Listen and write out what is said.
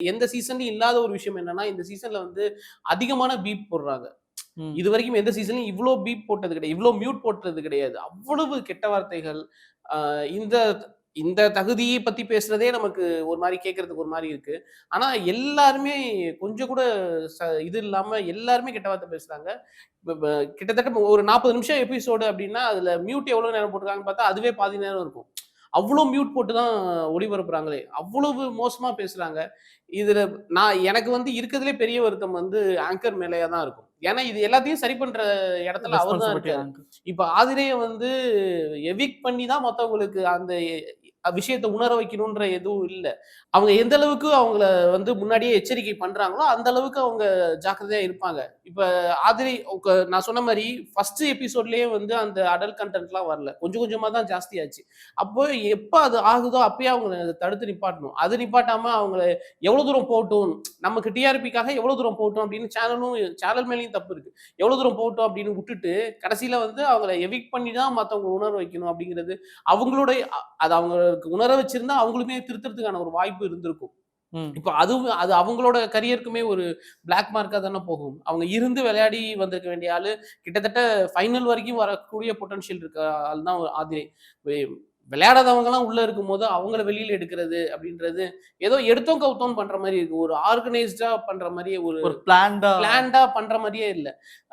எந்த சீசன்லயும் இல்லாத ஒரு விஷயம் என்னன்னா, இந்த சீசன்ல வந்து அதிகமான பீப் போடுறாங்க. ம். இதுவரைக்கும் எந்த சீசன்லயும் இவ்ளோ பீப் போட்டது கிடையாது. இவ்ளோ மியூட் போட்டது கிடையாது. அவ்வளவு கெட்ட வார்த்தைகள். அ இந்த இந்த தகுதிய பத்தி பேசுறதே நமக்கு ஒரு மாரி கேட்கறதுக்கு ஒரு மாரி இருக்கு. ஆனா எல்லாருமே கொஞ்சம் கூட இது இல்லாம எல்லாருமே கெட்ட வார்த்தை பேசுறாங்க. ப ப கிட்டத்தட்ட ஒரு 40 நிமிஷம் எபிசோடு அப்டின்னா, அதுல மியூட் எவ்வளோ நேரம் போட்டுருக்காங்கன்னு பார்த்தா, அதுவே பாதி நேரம் இருக்கும். அவ்ளோ மியூட் போட்டு தான் ஒளிபரப்புறாங்களே! அவ்வளவு மோசமா பேசுறாங்க. இதுல எனக்கு வந்து இருக்கறதுலயே பெரிய வருத்தம் வந்து ஆங்கர் மேலயா தான் இருக்கும். ஏன்னா, இது எல்லாத்தையும் சரி பண்ற இடத்துல அவர் தான் ரெஸ்பான்சிபிலிட்டி இருக்காரு. ஆங்க். இப்ப ஆதிரைய வந்து எவிக்ட் பண்ணி தான் மத்தவங்களுக்கு அந்த விஷயத்த உணர வைக்கணுன்ற எதுவும் இல்ல. அவங்க எந்த அளவுக்கு அவங்கள வந்து முன்னாடியே எச்சரிக்கை பண்றாங்களோ, அந்த அளவுக்கு அவங்க ஜாக்கிரதையா இருப்பாங்க. இப்ப ஆதிரை நான் சொன்ன மாரி ஃபர்ஸ்ட் எபிசோட்லயே வந்து அந்த அடல்ட் கன்டென்ட்லாம் வரல. கொஞ்சம் கொஞ்சமா தான் ஜாஸ்தியாச்சு. அப்போ எப்ப அது ஆகுதோ அப்பயே அவங்கள தடுத்து நிப்பாட்டணும். அது நிப்பாட்டாம அவங்கள எவ்வளோ தூரம் போகட்டும், நமக்கு டிஆர்பிக்காக எவ்வளோ தூரம் போகட்டும் அப்படின்னு சேனல் மேலயும் தப்பு இருக்கு. எவ்வளோ தூரம் போகட்டும் அப்படின்னு விட்டுட்டு, கடைசியில வந்து அவங்கள எவிக்ட் பண்ணி தான் மத்தவங்க உணர வைக்கணும் அப்படிங்கிறது, அவங்களுடைய அது அவங்களுக்கு உணர வச்சிருந்தா அவங்களுமே திருத்துறதுக்கான ஒரு வாய்ப்பு இருந்திருக்கும். ம். இப்ப அது அவங்களோட கரியருக்குமே ஒரு பிளாக் மார்க்கா தானே போகும். அவங்க இருந்து விளையாடி வந்திருக்க வேண்டிய ஆளு, கிட்டத்தட்ட ஃபைனல் வரைக்கும் வரக்கூடிய பொட்டன்ஷியல் இருக்க ஆள் தான் ஆதிரை. வே விளையாடாதவங்கலாம் உள்ள இருக்கும்போது, அவங்கள வெளியில எடுக்கிறது அப்படின்றது, ஏதோ எடுத்தோம் கவுத்தோம்ன்னு பண்ற மாரி இருக்கு. ஒரு ஆர்கனைஸ்டா பண்ற மாரியே ஒரு ஒரு பிளான்டா பிளான்டா பண்ற மாரியே இல்ல.